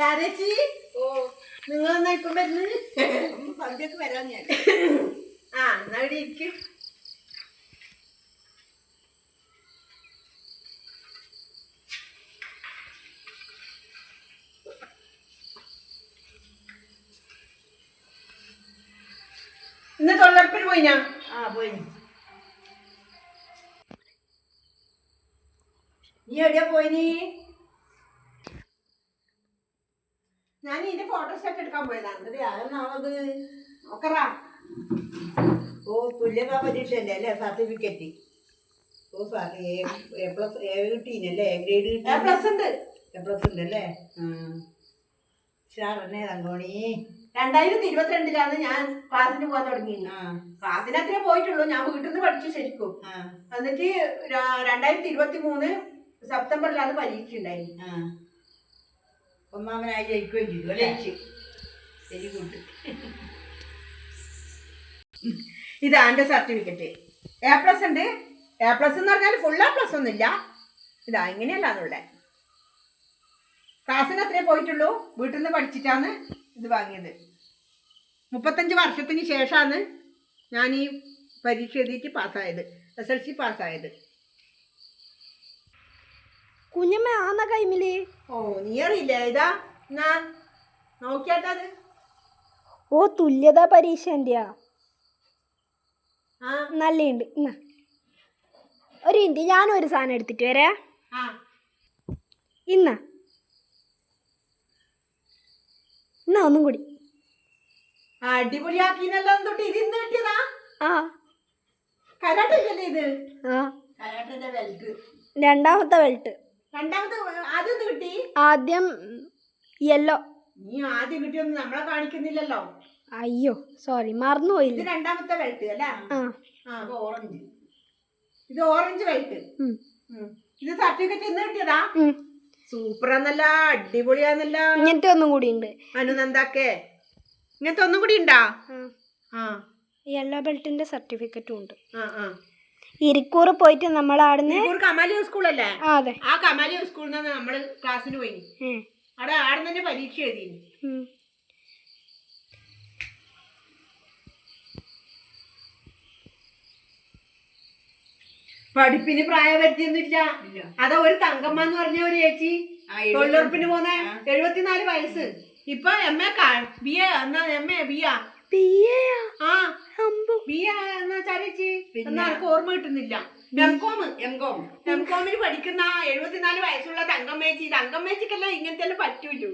ശാരേച്ചി ഓ നിങ്ങൾ ഇപ്പം വരുന്നത് സന്ധ്യക്ക് വരാൻ ഞാൻ. ആ എന്നാ ഇവിടെ ഇരിക്കും. ഇന്ന് തൊഴിലുറപ്പിന് പോയിനാ? ആ പോയി. നീ എവിടെയാ പോയിനി? ഞാൻ ഇതിന്റെ ഫോട്ടോസ്റ്റാറ്റ് എടുക്കാൻ പോയതാണ്. അതെ അതെന്നാണത്. നോക്കറാ. ഓ തുല്യതാ പരീക്ഷയല്ലേ അല്ലേ? സർട്ടിഫിക്കറ്റ്. ഓ സാർ എ പ്ലസ് എ കിട്ടീനല്ലേ? എ ഗ്രേഡ് A+ ഉണ്ട്. എ പ്ലസ് ഉണ്ടല്ലേ? ഉഷാറന്നെ തങ്കോണി. 2022 ഞാൻ ക്ലാസ്സിന് പോകാൻ തുടങ്ങി. ആ ക്ലാസ്സിന് അത്രേ പോയിട്ടുള്ളൂ. ഞാൻ വീട്ടിൽ നിന്ന് പഠിച്ചു ശരിക്കും. എന്നിട്ട് 2023 സെപ്റ്റംബറിലാണ് പരീക്ഷ ഉണ്ടായി. ഒന്നാമനായി ജയിക്കുകയും ചെയ്തു അല്ലേ? Very good. ഇതാ എൻ്റെ സർട്ടിഫിക്കറ്റ്. A+ ഉണ്ട്. A+ എന്ന് പറഞ്ഞാൽ ഫുൾ A+ ഒന്നുമില്ല. ഇതാ ഇങ്ങനെയല്ലാന്നുള്ള. ക്ലാസ്സിന് അത്രേ പോയിട്ടുള്ളൂ. വീട്ടിൽ നിന്ന് പഠിച്ചിട്ടാണ് ഇത് വാങ്ങിയത്. 35 വർഷത്തിന് ശേഷമാണ് ഞാൻ ഈ പരീക്ഷ എഴുതിയിട്ട് പാസ്സായത്. SLC പാസ്സായത്. കുഞ്ഞമ്മ ആന്ന ടൈമില് ഓ നീ അറിയില്ലേ? ഇതാ എന്നാ നോക്കിയാട്ടത്. ഓ തുല്യതാ പരീക്ഷൻ്റെയാ? ആ നല്ലുണ്ട്. എന്നാ ഒരു മിനിറ്റ്, ഞാനും ഒരു സാധനം എടുത്തിട്ട് വരാ. ആ ഇന്നാ എന്നാ ഒന്നും കൂടി. അടിപൊളിയാക്കിനല്ലോ. തൊട്ട് ഇത് ഇന്ന് കിട്ടിയതാ. ആ കരാട്ടല്ലേ ഇത്? ആ കരാട്ടന്റെ വെൽറ്റ്. രണ്ടാമത്തെ ബെൽറ്റ്. രണ്ടാമത് ആദ്യം ഒന്ന് കിട്ടി. ആദ്യം യെല്ലോ. നീ ആദ്യം കിട്ടിയൊന്നും നമ്മളെ കാണിക്കുന്നില്ലല്ലോ. അയ്യോ സോറി, ഇത് മറന്നുപോയില്ല. രണ്ടാമത്തെ ബെൽറ്റ് അല്ലേ? ആ അത് ഓറഞ്ച്. ഇത് ഓറഞ്ച് ബെൽറ്റ്. ഇത് സർട്ടിഫിക്കറ്റ് ഇന്ന് കിട്ടിയതാ. സൂപ്പറാന്നല്ല, അടിപൊളിയാന്നല്ല. ഇങ്ങനത്തെ ഒന്നും കൂടി ഉണ്ട്. അനുനന്ദാക്കേ ഇങ്ങനത്തെ ഒന്നും കൂടി ഉണ്ടാ? യെല്ലോ ബെൽറ്റിന്റെ സർട്ടിഫിക്കറ്റും ഉണ്ട്. ഇരിക്കൂർ പോയിട്ട് നമ്മൾ ആടുന്ന് കമാലിയ സ്കൂളല്ലേ? അതെ, ആ കമാലിയ സ്കൂളിൽ നിന്നാണ് നമ്മള് ക്ലാസ്സിന് പോയി. അവിടെ ആടെ തന്നെ പരീക്ഷ എഴുതി. പഠിപ്പിന് പ്രായപരിധിയൊന്നുമില്ല. അതാ ഒരു തങ്കമ്മ എന്ന് പറഞ്ഞ ഒരു ചേച്ചി തൊഴിലുറപ്പിന് പോന്ന 74 വയസ്സ്. ഇപ്പൊ MA BA എന്നാ MA BA എന്നാ ചേച്ചി എന്നാ എനിക്ക് ഓർമ്മ കിട്ടുന്നില്ല. എംകോമിന് പഠിക്കുന്ന 74 വയസ്സുള്ള തങ്കമ്മേച്ചി. തങ്കമ്മേച്ചിക്കല്ല ഇങ്ങനത്തെ എല്ലാം പറ്റൂല്ലോ.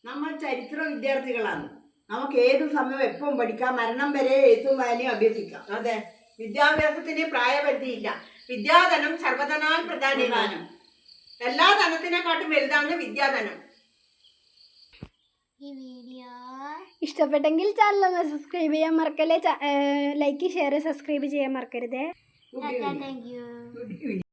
നമ്മൾ ചരിത്ര വിദ്യാർത്ഥികളാണ്. നമുക്ക് ഏതു സമയവും എപ്പം പഠിക്കാം. മരണം വരെ എഴുത്തും വായനയും അഭ്യസിക്കാം. അതെ, വിദ്യാഭ്യാസത്തിന് പ്രായപരിധിയില്ല. വിദ്യാധനം സർവധനാൽ പ്രധാനം. എല്ലാ ധനത്തിനെക്കാട്ടും വലുതാണ് വിദ്യാധനം. ഈ വീഡിയോ ഇഷ്ടപ്പെട്ടെങ്കിൽ ചാനൽ ഒന്ന് സബ്സ്ക്രൈബ് ചെയ്യാൻ മറക്കല്ലേ. ലൈക്ക് ഷെയർ സബ്സ്ക്രൈബ് ചെയ്യാൻ മറക്കരുതേ. Good evening.